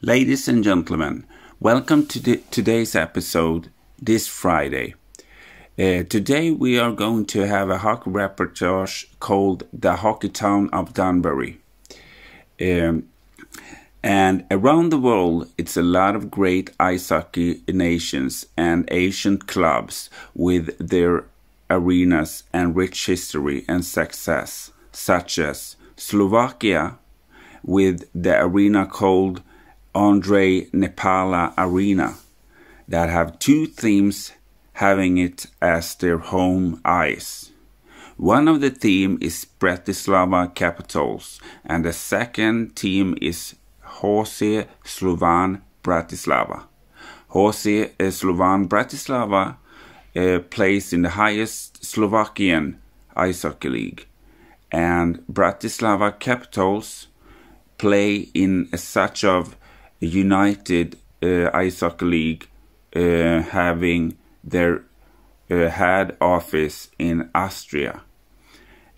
Ladies and gentlemen, welcome to today's episode this Friday. Today we are going to have a hockey reportage called The Hockey Town of Danbury. And around the world, it's a lot of great ice hockey nations and ancient clubs with their arenas and rich history and success, such as Slovakia with the arena called Andrei Nepala Arena, that have two teams having it as their home ice. One of the team is Bratislava Capitals, and the second team is HC Slovan Bratislava. HC Slovan Bratislava plays in the highest Slovakian ice hockey league, and Bratislava Capitals play in such of United Ice Hockey League, having their head office in Austria.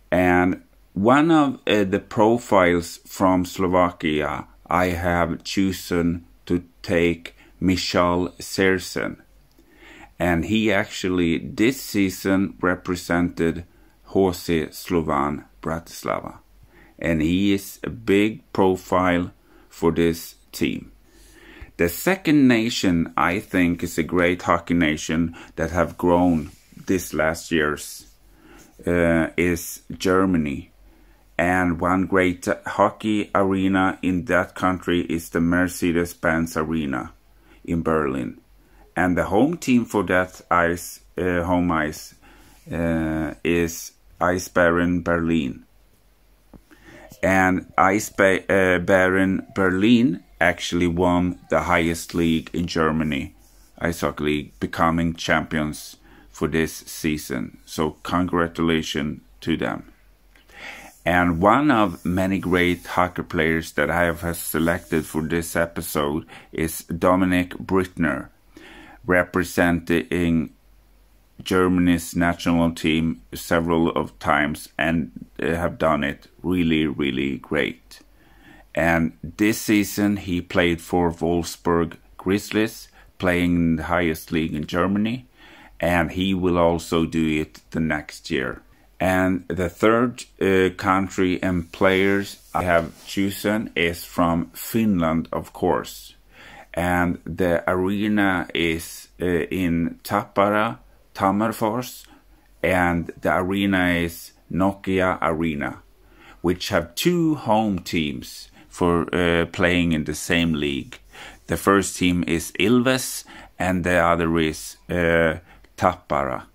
And one of the profiles from Slovakia, I have chosen to take Michal Sersen. And he actually this season represented HC Slovan Bratislava. And he is a big profile for this team. The second nation I think is a great hockey nation that have grown this last years is Germany. And one great hockey arena in that country is the Mercedes-Benz Arena in Berlin. And the home team for that home ice is Eisbären Berlin. And Eisbären Berlin actually won the highest league in Germany, Ice Hockey League, becoming champions for this season. So congratulations to them. And one of many great hockey players that I have selected for this episode is Dominic Brittner, representing Germany's national team several of times and have done it really, really great. And this season he played for Wolfsburg Grizzlies, playing in the highest league in Germany, and he will also do it the next year. And the third country and players I have chosen is from Finland, of course. And the arena is in Tammerfors, and the arena is Nokia Arena, which have two home teams for playing in the same league. The first team is Ilves and the other is Tappara.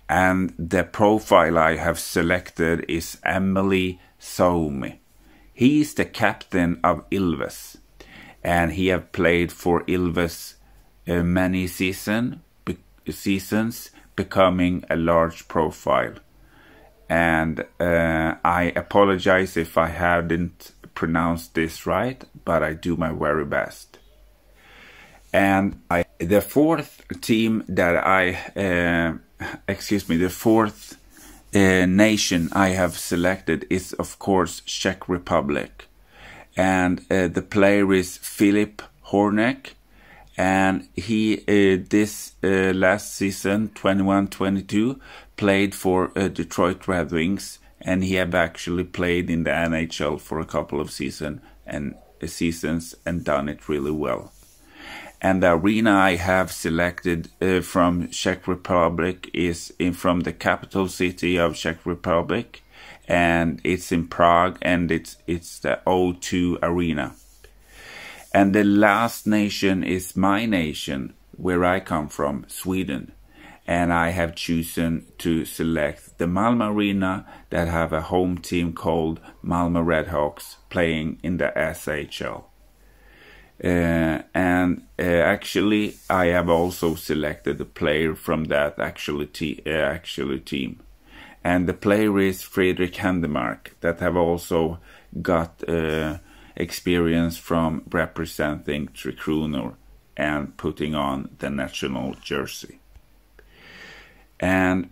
And the profile I have selected is Emily Suomi. He is the captain of Ilves, and he have played for Ilves many seasons, becoming a large profile. And I apologize if I hadn't pronounced this right, but I do my very best. And the fourth team that the fourth nation I have selected is of course Czech Republic. And the player is Filip Hornak, and he this last season 21-22 played for Detroit Red Wings, and he have actually played in the NHL for a couple of seasons and done it really well. And the arena I have selected from Czech Republic is from the capital city of Czech Republic, and it's in Prague, and it's the O2 Arena. And the last nation is my nation, where I come from, Sweden. And I have chosen to select the Malmö Arena, that have a home team called Malmö Redhawks, playing in the SHL. Actually, I have also selected a player from that actually team. And the player is Fredrik Handemark, that have also got experience from representing Tre Kronor and putting on the national jersey. And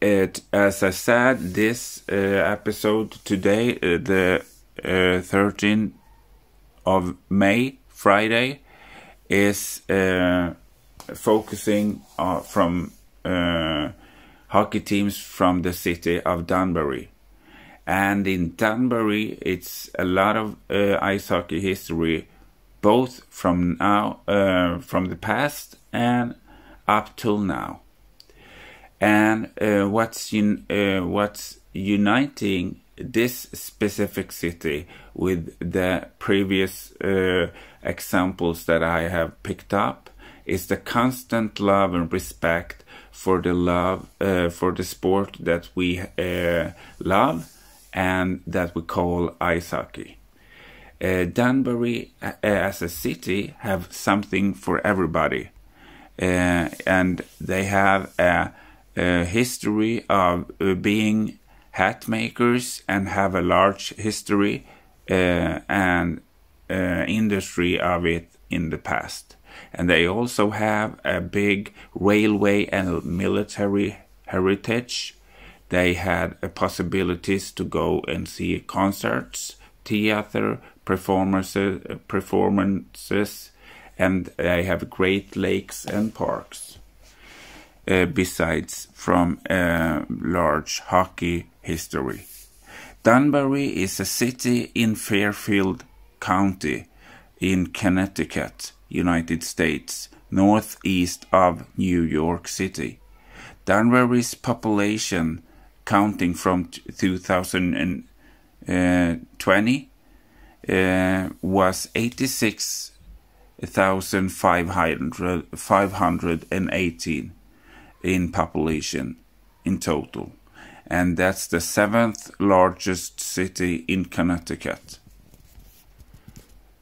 as I said, this episode today, the 13th of May Friday is focusing from hockey teams from the city of Danbury. And in Danbury, it's a lot of ice hockey history, both from the past and up till now. And what's uniting this specific city with the previous examples that I have picked up is the constant love and respect for the sport that we love and that we call ice hockey. Danbury as a city have something for everybody, and they have a history of being hat makers and have a large history and industry of it in the past. And they also have a big railway and military heritage. They had possibilities to go and see concerts, theater, performances, and they have great lakes and parks. Besides from large hockey history. Danbury is a city in Fairfield County in Connecticut, United States, northeast of New York City. Danbury's population, counting from 2020, was 86,518 in population in total, and that's the 7th largest city in Connecticut.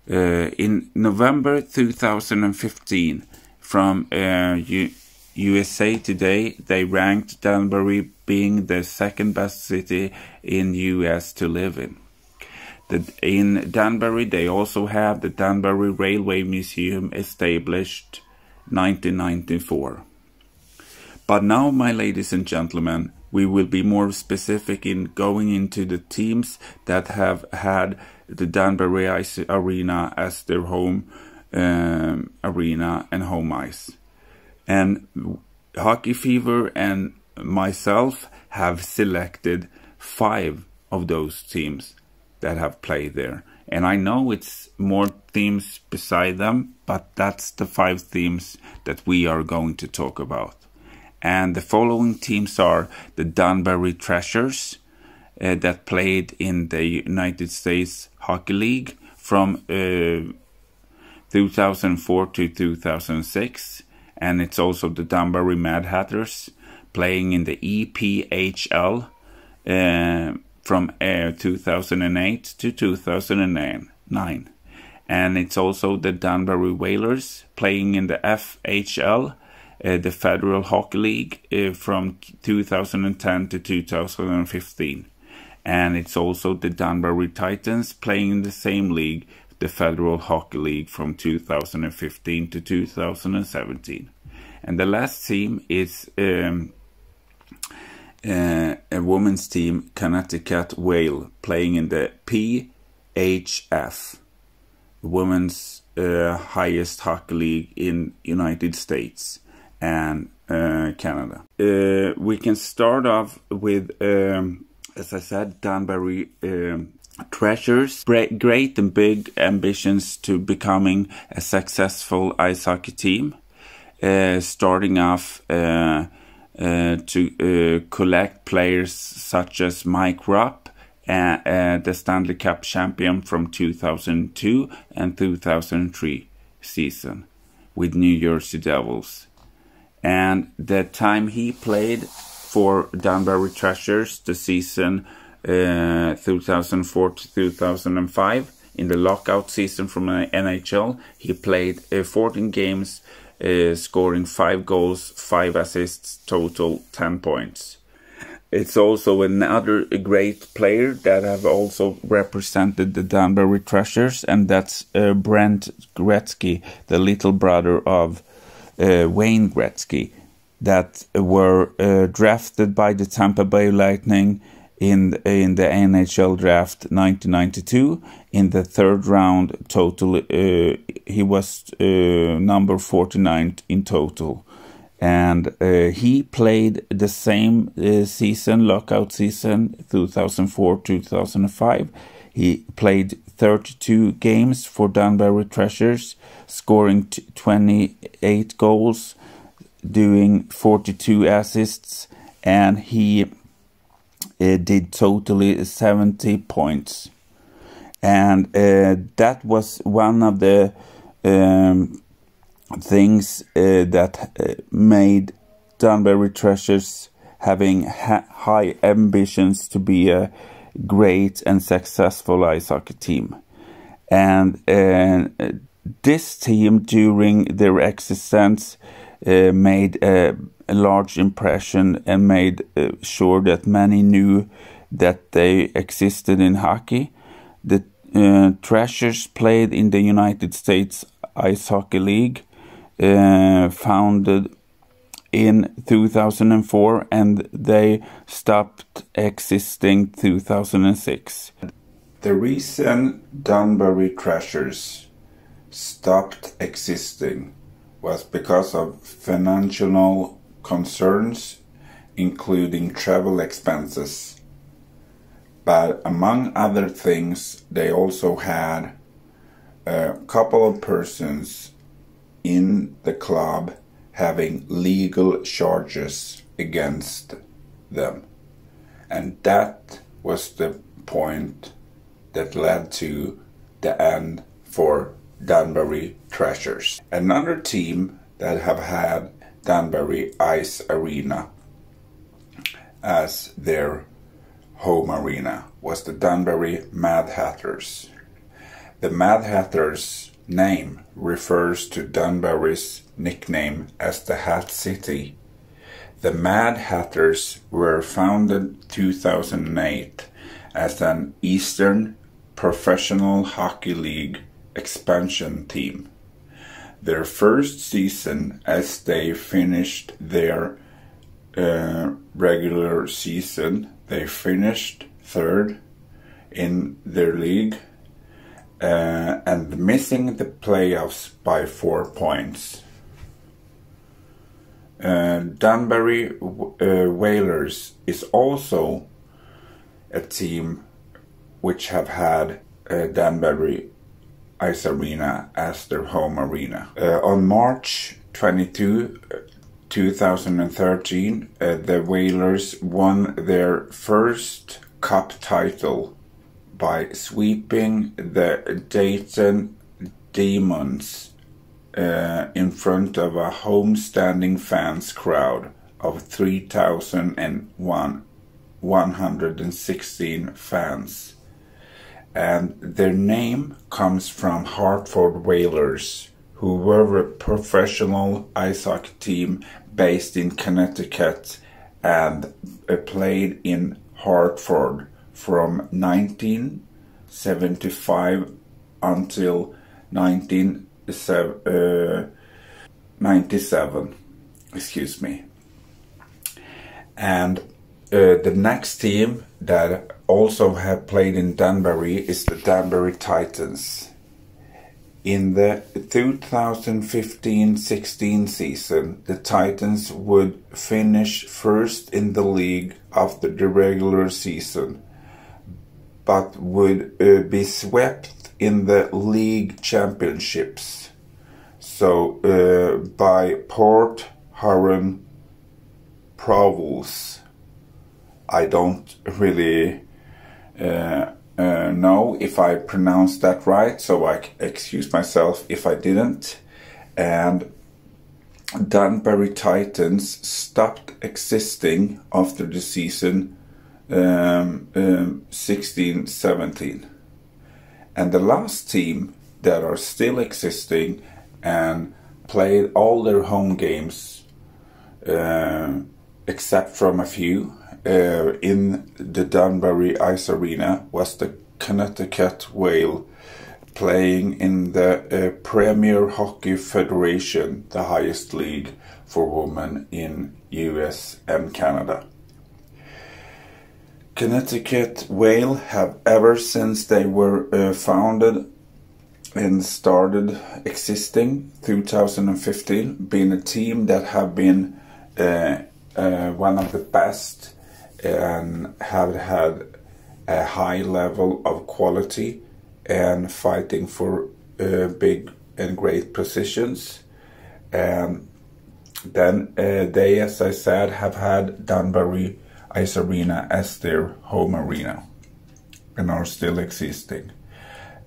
In November 2015, from USA Today, they ranked Danbury being the second best city in US to live in. In Danbury, they also have the Danbury Railway Museum, established 1994. But now, my ladies and gentlemen, we will be more specific in going into the teams that have had the Danbury Ice Arena as their home arena and home ice. And Hockey Fever and myself have selected 5 of those teams that have played there. And I know it's more teams beside them, but that's the 5 teams that we are going to talk about. And the following teams are the Danbury Treasures that played in the United States Hockey League from 2004 to 2006. And it's also the Danbury Mad Hatters playing in the EPHL from 2008 to 2009. And it's also the Danbury Whalers playing in the FHL, the Federal Hockey League, from 2010 to 2015. And it's also the Danbury Titans playing in the same league, the Federal Hockey League, from 2015 to 2017. And the last team is a women's team, Connecticut Whale, playing in the PHF, women's highest hockey league in United States and Canada. We can start off with, as I said, Danbury Treasures. Great and big ambitions to becoming a successful ice hockey team. Starting off to collect players such as Mike Rupp, the Stanley Cup champion from 2002 and 2003 season with New Jersey Devils. And the time he played for Danbury Treasures, the season 2004 to 2005, in the lockout season from the NHL, he played 14 games, scoring 5 goals, 5 assists, total 10 points. It's also another great player that have also represented the Danbury Treasures, and that's Brent Gretzky, the little brother of Wayne Gretzky, that were drafted by the Tampa Bay Lightning in the NHL draft 1992. In the third round, total he was number 49 in total, and he played the same season, lockout season, 2004-2005. He played 32 games for Danbury Treasures, scoring 28 goals, doing 42 assists, and he did totally 70 points. And that was one of the things that made Danbury Treasures having high ambitions to be a great and successful ice hockey team. And this team, during their existence, made a large impression and made sure that many knew that they existed in hockey. The Treasures played in the United States Ice Hockey League, founded in 2004, and they stopped existing 2006. The reason Danbury Treasures stopped existing was because of financial concerns, including travel expenses. But among other things, they also had a couple of persons in the club having legal charges against them. And that was the point that led to the end for Danbury Treasures. Another team that have had Danbury Ice Arena as their home arena was the Danbury Mad Hatters. The Mad Hatters name refers to Danbury's nickname as the Hat City. The Mad Hatters were founded 2008 as an Eastern Professional Hockey League expansion team. Their first season, as they finished their regular season, they finished third in their league and missing the playoffs by 4 points. Danbury Whalers is also a team which have had Danbury Ice Arena as their home arena. On March 22, 2013, the Whalers won their first cup title by sweeping the Dayton Demons in front of a homestanding fans crowd of 3,116 fans. And their name comes from Hartford Whalers, who were a professional ice hockey team based in Connecticut and played in Hartford from 1975 until 1997. Excuse me. And the next team that also have played in Danbury is the Danbury Titans. In the 2015-16 season, the Titans would finish first in the league after the regular season, but would be swept in the league championships. So by Port Huron Provols. I don't really know if I pronounced that right, so I excuse myself if I didn't. And Danbury Titans stopped existing after the season 16-17. And the last team that are still existing and played all their home games except from a few in the Danbury Ice Arena was the Connecticut Whale, playing in the Premier Hockey Federation, the highest league for women in US and Canada. Connecticut Whale have ever since they were founded and started existing 2015 been a team that have been one of the best and have had a high level of quality and fighting for big and great positions. Then they, as I said, have had Danbury Ice Arena as their home arena and are still existing.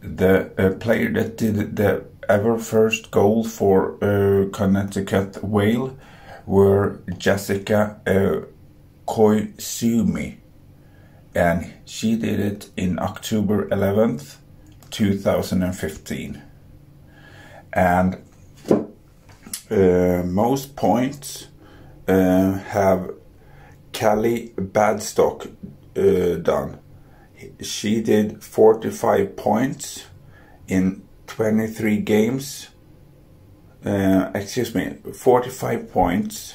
The player that did the ever first goal for Connecticut Whale were Jessica Koizumi, and she did it in October 11th, 2015. And most points have Callie Badstock done. She did 45 points in 23 games. 45 points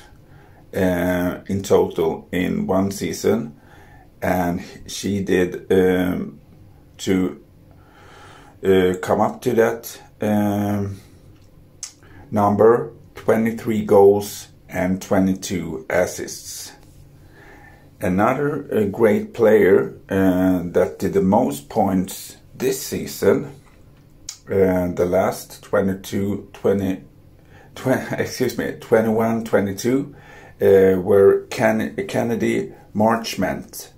in total in one season, and she did to come up to that number 23 goals and 22 assists. Another great player that did the most points this season, the last 21-22 were Kennedy Marchment.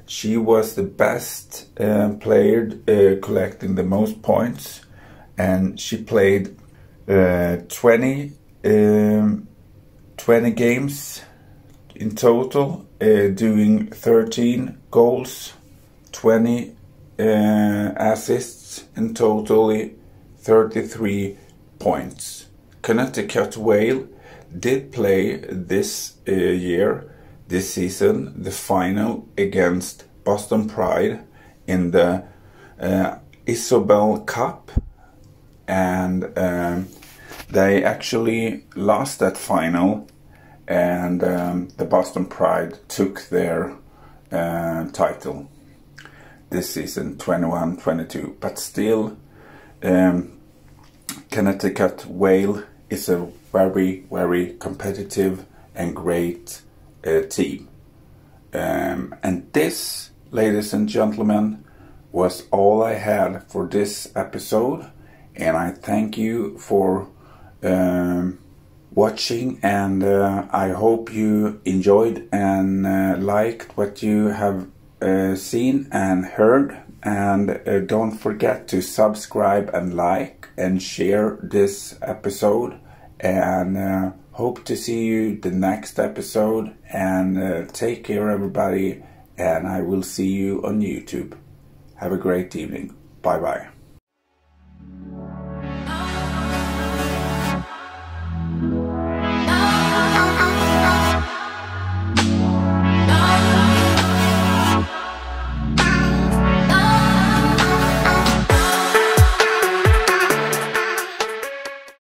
She was the best player collecting the most points, and she played 20 games in total, doing 13 goals, 20 assists, and totally 33 points. Connecticut Whale did play this season, the final against Boston Pride in the Isobel Cup, and they actually lost that final, and the Boston Pride took their title this season, 21-22. But still, Connecticut Whale is a very, very competitive and great team. And this, ladies and gentlemen, was all I had for this episode. And I thank you for watching, and I hope you enjoyed and liked what you have seen and heard. And don't forget to subscribe and like and share this episode, and hope to see you the next episode. And take care, everybody, and I will see you on YouTube. Have a great evening. Bye bye.